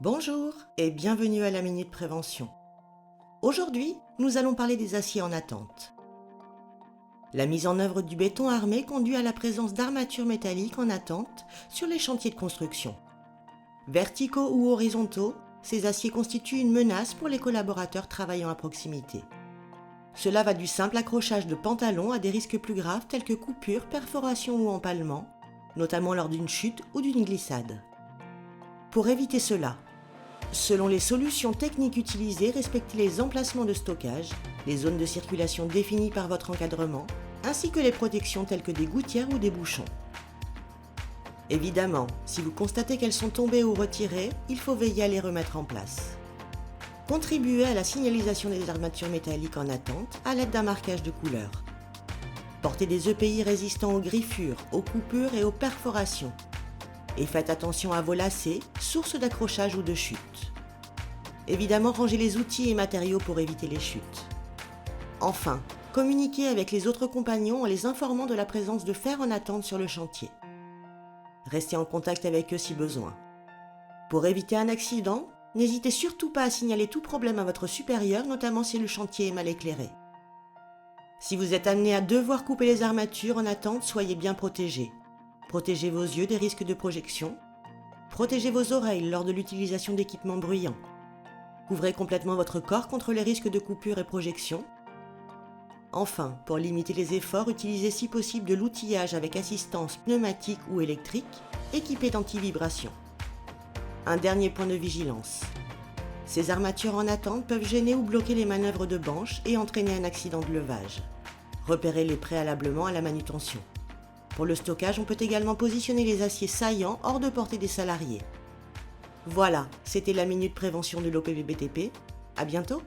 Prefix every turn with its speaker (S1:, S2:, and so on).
S1: Bonjour et bienvenue à la Minute Prévention. Aujourd'hui, nous allons parler des aciers en attente. La mise en œuvre du béton armé conduit à la présence d'armatures métalliques en attente sur les chantiers de construction. Verticaux ou horizontaux, ces aciers constituent une menace pour les collaborateurs travaillant à proximité. Cela va du simple accrochage de pantalons à des risques plus graves tels que coupures, perforations ou empalements, notamment lors d'une chute ou d'une glissade. Pour éviter cela, selon les solutions techniques utilisées, respectez les emplacements de stockage, les zones de circulation définies par votre encadrement, ainsi que les protections telles que des gouttières ou des bouchons. Évidemment, si vous constatez qu'elles sont tombées ou retirées, il faut veiller à les remettre en place. Contribuez à la signalisation des armatures métalliques en attente à l'aide d'un marquage de couleur. Portez des EPI résistants aux griffures, aux coupures et aux perforations. Et faites attention à vos lacets, sources d'accrochage ou de chute. Évidemment, rangez les outils et matériaux pour éviter les chutes. Enfin, communiquez avec les autres compagnons en les informant de la présence de fer en attente sur le chantier. Restez en contact avec eux si besoin. Pour éviter un accident, n'hésitez surtout pas à signaler tout problème à votre supérieur, notamment si le chantier est mal éclairé. Si vous êtes amené à devoir couper les armatures en attente, soyez bien protégés. Protégez vos yeux des risques de projection. Protégez vos oreilles lors de l'utilisation d'équipements bruyants. Couvrez complètement votre corps contre les risques de coupure et projection. Enfin, pour limiter les efforts, utilisez si possible de l'outillage avec assistance pneumatique ou électrique, équipé d'anti-vibration. Un dernier point de vigilance. Ces armatures en attente peuvent gêner ou bloquer les manœuvres de banche et entraîner un accident de levage. Repérez-les préalablement à la manutention. Pour le stockage, on peut également positionner les aciers saillants hors de portée des salariés. Voilà, c'était la Minute Prévention de l'OPVBTP. À bientôt!